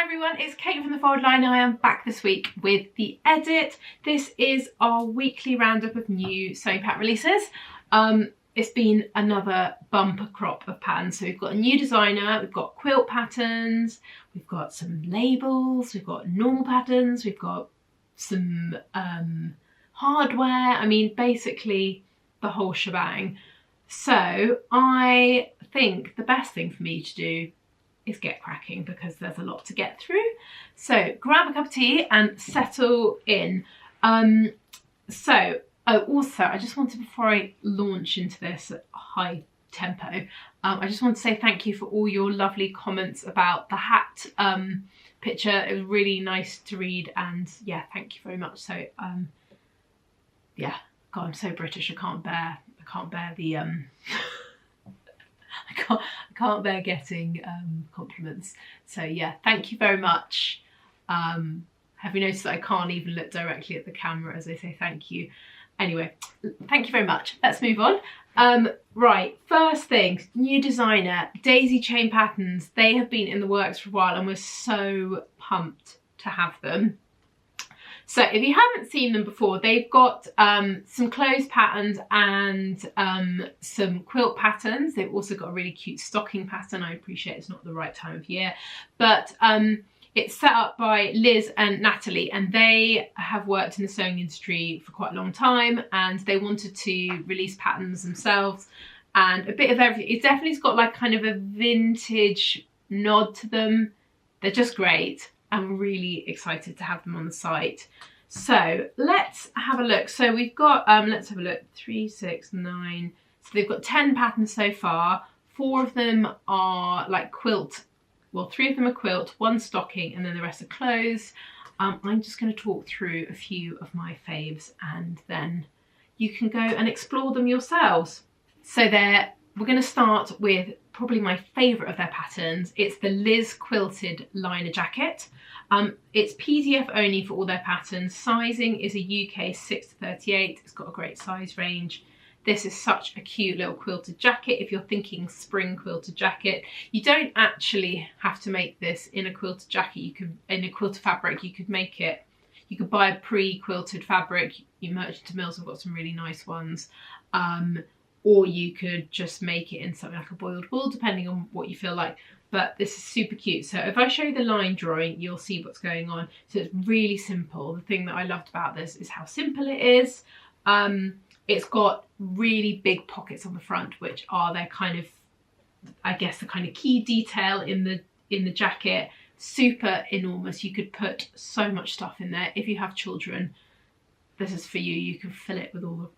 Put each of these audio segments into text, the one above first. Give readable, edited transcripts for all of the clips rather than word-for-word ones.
Hi everyone, it's Kate from The Fold Line. I am back this week with the edit. This is our weekly roundup of new sewing pattern releases. It's been another bumper crop of patterns. So we've got a new designer, we've got quilt patterns, we've got some labels, we've got normal patterns, we've got some hardware. I mean, basically the whole shebang. So I think the best thing for me to do is get cracking because there's a lot to get through. So grab a cup of tea and settle in. Also I just wanted, before I launch into this at high tempo, I just want to say thank you for all your lovely comments about the hat picture. It was really nice to read, and yeah, thank you very much. So yeah, God, I'm so British, I can't bear the I can't bear getting compliments. So yeah, thank you very much. Have you noticed that I can't even look directly at the camera as I say thank you? Anyway, thank you very much. Let's move on. Right, first thing, new designer, Daisy Chain Patterns. They have been in the works for a while and we're so pumped to have them. So if you haven't seen them before, they've got some clothes patterns and some quilt patterns. They've also got a really cute stocking pattern. I appreciate it's not the right time of year, but it's set up by Liz and Natalie, and they have worked in the sewing industry for quite a long time, and they wanted to release patterns themselves and a bit of everything. It definitely's got like kind of a vintage nod to them. They're just great. I'm really excited to have them on the site. So let's have a look. So we've got, let's have a look, 3, 6, 9. So they've got 10 patterns so far. 4 of them are like quilt. Well, 3 of them are quilt, 1 stocking, and then the rest are clothes. I'm just going to talk through a few of my faves and then you can go and explore them yourselves. So we're going to start with probably my favourite of their patterns. It's the Liz Quilted Liner Jacket. It's PDF only for all their patterns. Sizing is a UK 6 to 38. It's got a great size range. This is such a cute little quilted jacket. If you're thinking spring quilted jacket, you don't actually have to make this in a quilted jacket. You could, in a quilted fabric, you could make it, you could buy a pre-quilted fabric. Your Merchant Mills have got some really nice ones. Or you could just make it in something like a boiled wool, depending on what you feel like. But this is super cute. So if I show you the line drawing, you'll see what's going on. So it's really simple. The thing that I loved about this is how simple it is. It's got really big pockets on the front, which are their kind of, I guess, the kind of key detail in the jacket. Super enormous. You could put so much stuff in there. If you have children, this is for you. You can fill it with all the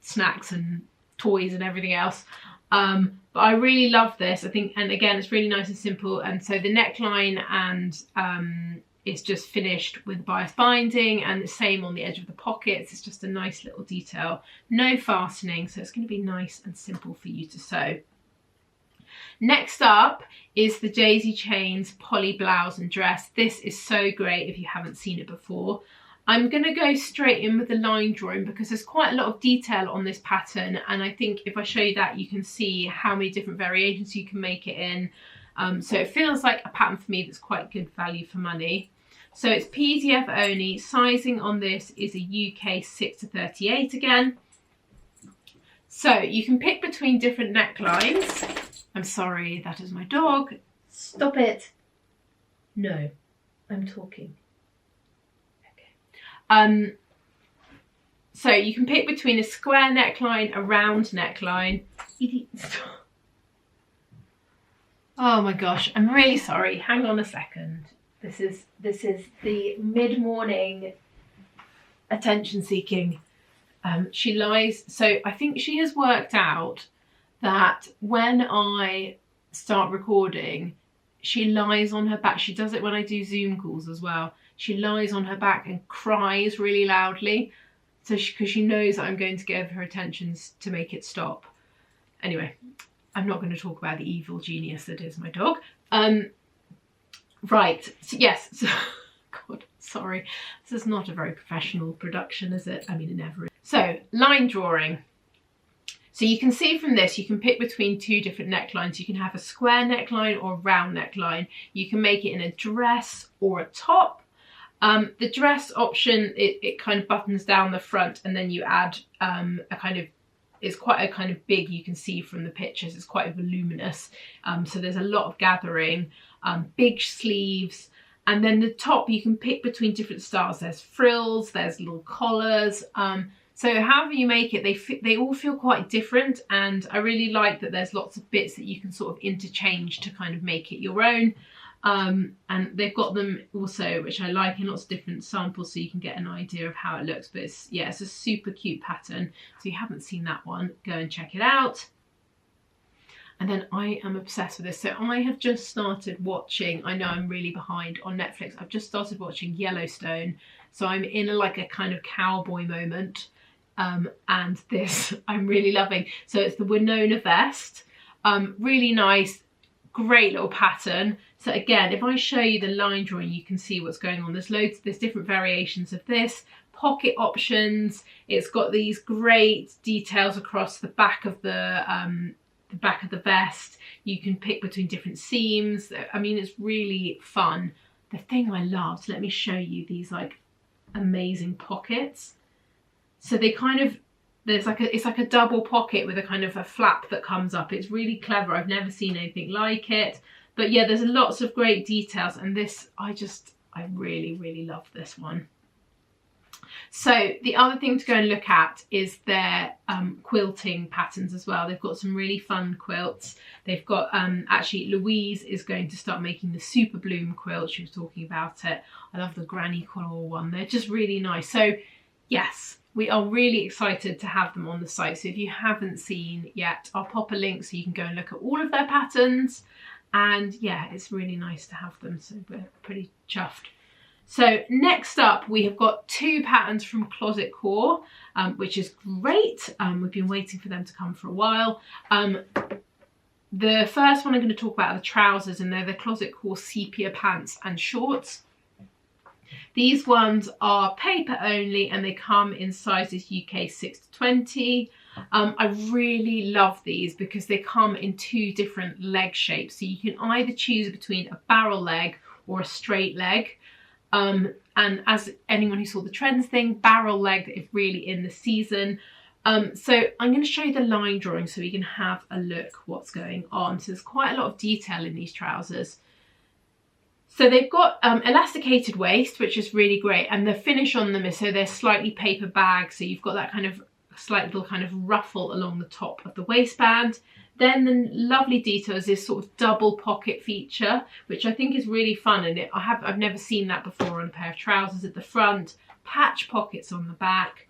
snacks and toys and everything else. But I really love this, I think, and again, it's really nice and simple. And so the neckline and it's just finished with bias binding, and the same on the edge of the pockets. It's just a nice little detail, no fastening, so it's going to be nice and simple for you to sew. Next up is the Daisy Chains Poly Blouse and Dress. This is so great if you haven't seen it before. I'm going to go straight in with the line drawing because there's quite a lot of detail on this pattern, and I think if I show you that, you can see how many different variations you can make it in. So it feels like a pattern for me that's quite good value for money. So it's PDF only. Sizing on this is a UK 6 to 38 again. So you can pick between different necklines. I'm sorry, that is my dog. Stop it. No, I'm talking. So you can pick between a square neckline, a round neckline. Oh my gosh, I'm really sorry. Hang on a second. This is the mid-morning attention seeking. She lies. So I think she has worked out that when I start recording, she lies on her back. She does it when I do Zoom calls as well. She lies on her back and cries really loudly, so because she knows that I'm going to give her attentions to make it stop. Anyway, I'm not going to talk about the evil genius that is my dog. Right, so yes, so, God, sorry. This is not a very professional production, is it? I mean, it never is. So, line drawing. So you can see from this, you can pick between two different necklines. You can have a square neckline or a round neckline. You can make it in a dress or a top. The dress option, it kind of buttons down the front, and then you add a kind of, it's quite a kind of big, you can see from the pictures, it's quite voluminous. So there's a lot of gathering, big sleeves. And then the top, you can pick between different styles. There's frills, there's little collars. So however you make it, they all feel quite different, and I really like that there's lots of bits that you can sort of interchange to kind of make it your own. And they've got them also, which I like, in lots of different samples, so you can get an idea of how it looks. But it's, yeah, it's a super cute pattern. So if you haven't seen that one, go and check it out. And then I am obsessed with this. So I have just started watching, I know I'm really behind on Netflix, I've just started watching Yellowstone. So I'm in like a kind of cowboy moment. And this I'm really loving. So it's the Winona vest, really nice, great little pattern. So again, if I show you the line drawing, you can see what's going on. There's different variations of this, pocket options. It's got these great details across the back of the vest. You can pick between different seams. I mean, it's really fun. The thing I loved, let me show you these like amazing pockets. So they kind of, it's like a double pocket with a kind of a flap that comes up. It's really clever. I've never seen anything like it. But yeah, there's lots of great details, and this, I really, really love this one. So the other thing to go and look at is their quilting patterns as well. They've got some really fun quilts. They've got, actually Louise is going to start making the Super Bloom quilt. She was talking about it. I love the Granny Collar one. They're just really nice. So yes, we are really excited to have them on the site. So if you haven't seen yet, I'll pop a link so you can go and look at all of their patterns. And yeah, it's really nice to have them. So we're pretty chuffed. So next up, we have got two patterns from Closet Core, which is great. We've been waiting for them to come for a while. The first one I'm going to talk about are the trousers, and they're the Closet Core sepia pants and shorts. These ones are paper only, and they come in sizes UK 6 to 20. I really love these because they come in two different leg shapes. So you can either choose between a barrel leg or a straight leg. And as anyone who saw the trends thing, barrel leg is really in the season. So I'm going to show you the line drawing so you can have a look what's going on. So there's quite a lot of detail in these trousers. So they've got elasticated waist, which is really great. And the finish on them is, so they're slightly paper bag. So you've got that kind of slight little kind of ruffle along the top of the waistband. Then the lovely detail is this sort of double pocket feature, which I think is really fun. And I've never seen that before on a pair of trousers at the front, patch pockets on the back.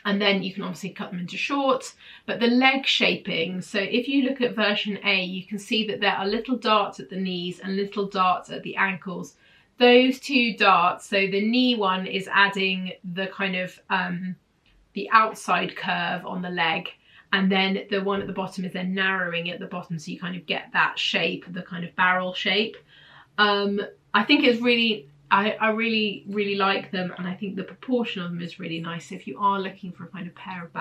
And then you can obviously cut them into shorts, but the leg shaping. So if you look at version A, you can see that there are little darts at the knees and little darts at the ankles. Those two darts, so the knee one is adding the kind of the outside curve on the leg, and then the one at the bottom is then narrowing at the bottom, so you kind of get that shape, the kind of barrel shape. I think it's really, I really, really like them, and I think the proportion of them is really nice. If you are looking for a kind of pair of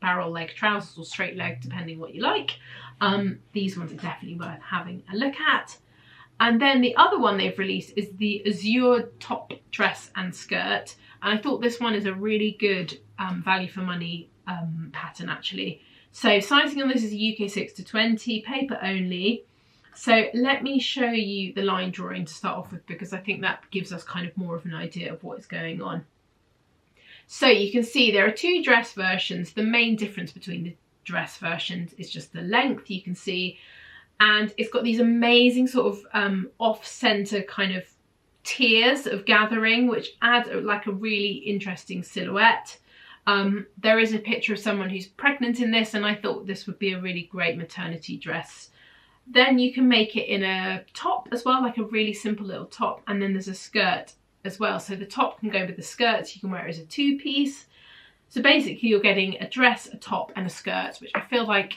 barrel leg trousers or straight leg, depending what you like, these ones are definitely worth having a look at. And then the other one they've released is the Azure top dress and skirt. And I thought this one is a really good value for money pattern actually. So sizing on this is UK 6 to 20, paper only. So let me show you the line drawing to start off with, because I think that gives us kind of more of an idea of what is going on. So you can see there are two dress versions. The main difference between the dress versions is just the length, you can see. And it's got these amazing sort of off-center kind of tiers of gathering, which add like a really interesting silhouette. There is a picture of someone who's pregnant in this, and I thought this would be a really great maternity dress. Then you can make it in a top as well, like a really simple little top, and then there's a skirt as well. So the top can go with the skirt, you can wear it as a two-piece. So basically you're getting a dress, a top and a skirt, which I feel like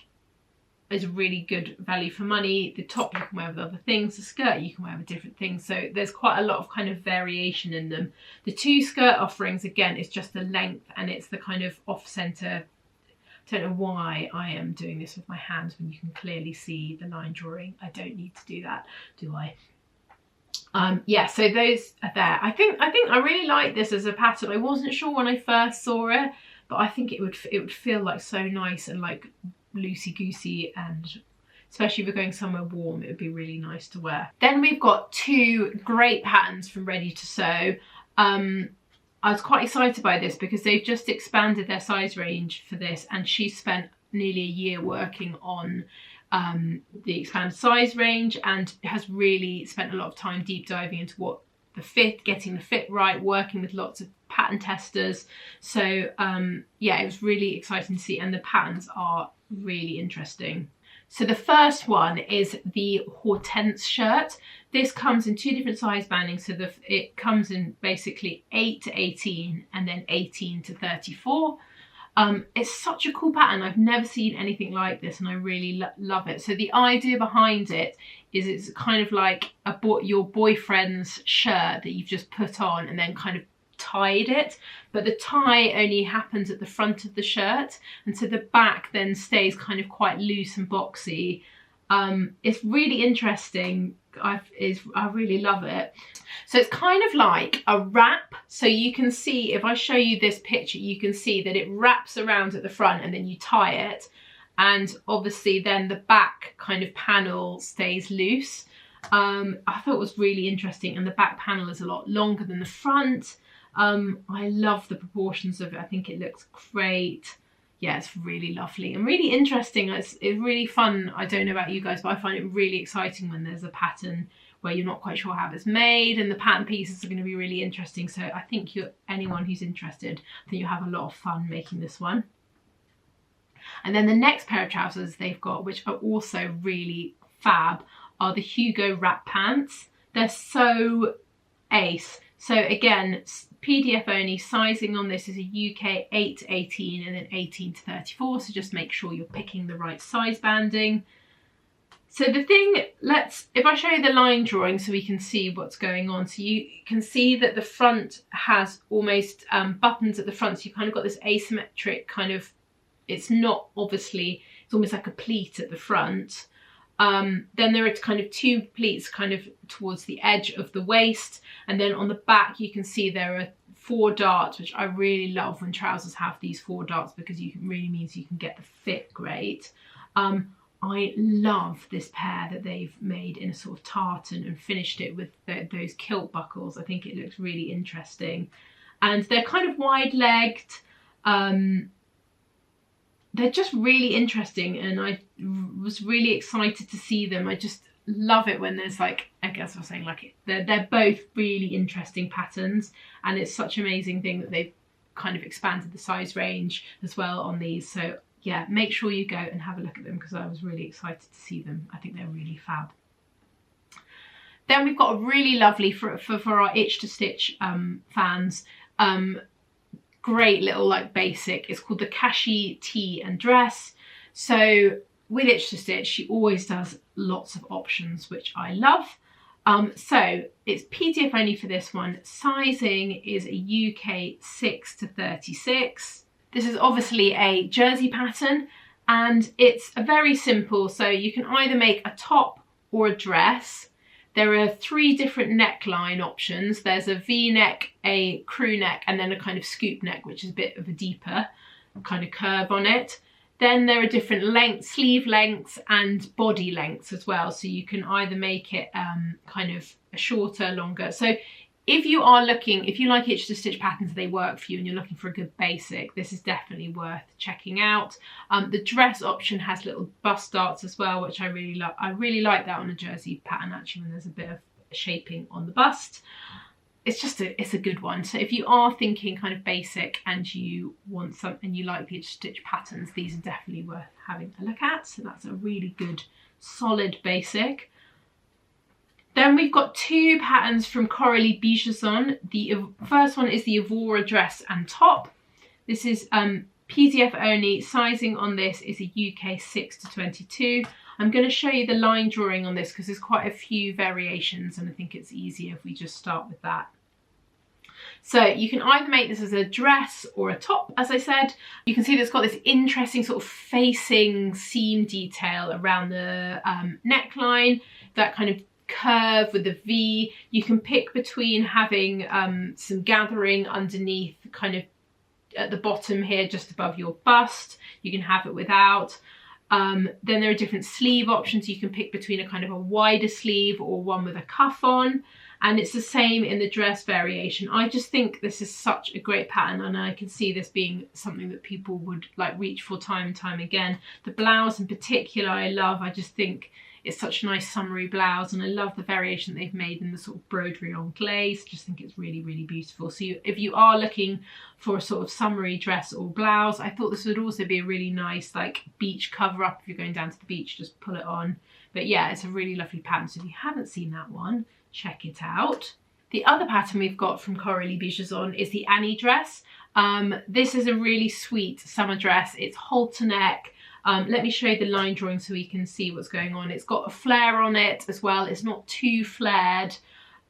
is a really good value for money. The top you can wear with other things, the skirt you can wear with different things. So there's quite a lot of kind of variation in them. The two skirt offerings, again, is just the length, and it's the kind of off-center Don't know why I am doing this with my hands when you can clearly see the line drawing. I don't need to do that, do I? Yeah, so those are there. I think I really like this as a pattern. I wasn't sure when I first saw it, but I think it would feel like so nice and like loosey-goosey, and especially if we're going somewhere warm, it would be really nice to wear. Then we've got two great patterns from Ready to Sew. I was quite excited by this because they've just expanded their size range for this, and she spent nearly a year working on the expanded size range and has really spent a lot of time deep diving into what the fit, getting the fit right, working with lots of pattern testers. So yeah, it was really exciting to see, and the patterns are really interesting. So the first one is the Hortense shirt. This comes in two different size bandings. So it comes in basically 8 to 18 and then 18 to 34. It's such a cool pattern. I've never seen anything like this, and I really love it. So the idea behind it is it's kind of like your boyfriend's shirt that you've just put on and then kind of tied it, but the tie only happens at the front of the shirt, and so the back then stays kind of quite loose and boxy. It's really interesting. I really love it. So it's kind of like a wrap. So you can see, if I show you this picture, you can see that it wraps around at the front and then you tie it. And obviously then the back kind of panel stays loose. I thought it was really interesting, and the back panel is a lot longer than the front. I love the proportions of it. I think it looks great. Yeah, it's really lovely and really interesting. It's really fun. I don't know about you guys, but I find it really exciting when there's a pattern where you're not quite sure how it's made, and the pattern pieces are going to be really interesting. So I think anyone who's interested, I think you'll have a lot of fun making this one. And then the next pair of trousers they've got, which are also really fab, are the Hugo wrap pants. They're so ace. So again, PDF only. Sizing on this is a UK 8 to 18 and then 18 to 34. So just make sure you're picking the right size banding. So the thing, if I show you the line drawing so we can see what's going on. So you can see that the front has almost buttons at the front. So you've kind of got this asymmetric kind of, it's not obviously, it's almost like a pleat at the front. Then there are kind of two pleats kind of towards the edge of the waist, and then on the back you can see there are 4 darts, which I really love when trousers have these 4 darts, because really means you can get the fit great. I love this pair that they've made in a sort of tartan and finished it with those kilt buckles. I think it looks really interesting, and they're kind of wide-legged. They're just really interesting, and I was really excited to see them. I just love it when there's like, I guess I was saying, like, they're both really interesting patterns, and it's such an amazing thing that they've kind of expanded the size range as well on these. So yeah, make sure you go and have a look at them, because I was really excited to see them. I think they're really fab. Then we've got a really lovely, for our Itch to Stitch fans, great little like basic. It's called the Kashi Tee and Dress. So with Itch to Stitch, she always does lots of options, which I love. So it's PDF only for this one. Sizing is a UK 6 to 36. This is obviously a jersey pattern, and it's a very simple, so you can either make a top or a dress. There are 3 different neckline options. There's a V-neck, a crew neck, and then a kind of scoop neck, which is a bit of a deeper kind of curve on it. Then there are different lengths, sleeve lengths and body lengths as well. So you can either make it kind of a shorter, longer. So if you like Itch to Stitch patterns, they work for you, and you're looking for a good basic, this is definitely worth checking out. The dress option has little bust darts as well, which I really like. I really like that on a jersey pattern, actually, when there's a bit of shaping on the bust. It's a good one. So if you are thinking kind of basic and you want something, you like the Itch to Stitch patterns, these are definitely worth having a look at. So that's a really good, solid basic. Then we've got 2 patterns from Coralie Bijouzon. The first one is the Evora dress and top. This is PDF only. Sizing on this is a UK 6 to 22. I'm going to show you the line drawing on this because there's quite a few variations, and I think it's easier if we just start with that. So you can either make this as a dress or a top, as I said. You can see that it's got this interesting sort of facing seam detail around the neckline, that kind of curve with the V. You can pick between having some gathering underneath, kind of at the bottom here, just above your bust. You can have it without. Then there are different sleeve options. You can pick between a kind of a wider sleeve or one with a cuff on. And it's the same in the dress variation. I just think this is such a great pattern, and I can see this being something that people would like reach for time and time again. The blouse in particular I love. I just think it's such a nice summery blouse, and I love the variation they've made in the sort of broderie on glaze. Just think it's really, really beautiful. So if you are looking for a sort of summery dress or blouse, I thought this would also be a really nice like beach cover up. If you're going down to the beach, just pull it on. But yeah, it's a really lovely pattern. So if you haven't seen that one, check it out. The other pattern we've got from Coralie Bijouzon is the Annie dress. This is a really sweet summer dress. It's halter neck. Let me show you the line drawing so we can see what's going on. It's got a flare on it as well. It's not too flared.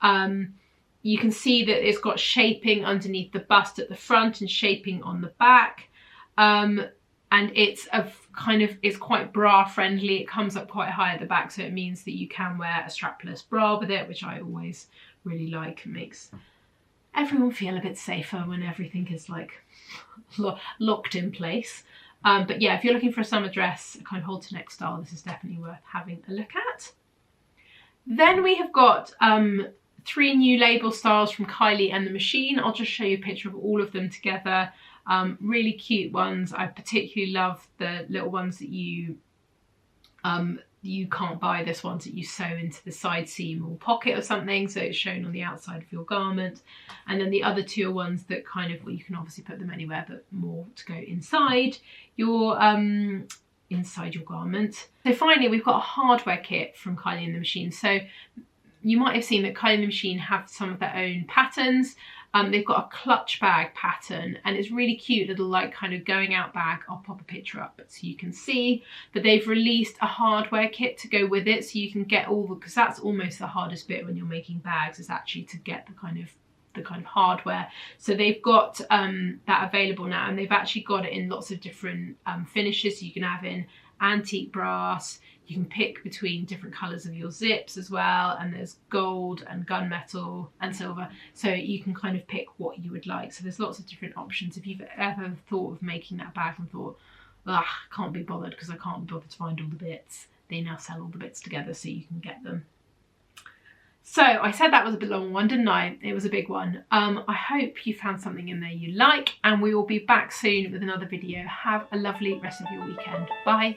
You can see that it's got shaping underneath the bust at the front and shaping on the back. And it's it's quite bra friendly. It comes up quite high at the back, so it means that you can wear a strapless bra with it, which I always really like. It makes everyone feel a bit safer when everything is like locked in place. But yeah, if you're looking for a summer dress, a kind of halter neck style, this is definitely worth having a look at. Then we have got 3 new label styles from Kylie and the Machine. I'll just show you a picture of all of them together. Really cute ones. I particularly love the little ones that you can't buy. This ones that you sew into the side seam or pocket or something, so it's shown on the outside of your garment. And then the other 2 are ones that kind of, well, you can obviously put them anywhere, but more to go inside your garment. So finally, we've got a hardware kit from Kylie and the Machine. So you might have seen that Kylie and the Machine have some of their own patterns. They've got a clutch bag pattern, and it's really cute little like kind of going out bag. I'll pop a picture up so you can see, but they've released a hardware kit to go with it, so you can get all the, because that's almost the hardest bit when you're making bags, is actually to get the kind of hardware. So they've got that available now, and they've actually got it in lots of different finishes. So you can have in antique brass. You can pick between different colours of your zips as well, and there's gold and gunmetal and silver, so you can kind of pick what you would like. So there's lots of different options. If you've ever thought of making that bag and thought, ugh, can't be bothered because I can't be bothered to find all the bits, they now sell all the bits together so you can get them. So I said that was a bit long one, didn't I? It was a big one. I hope you found something in there you like, and we will be back soon with another video. Have a lovely rest of your weekend. Bye.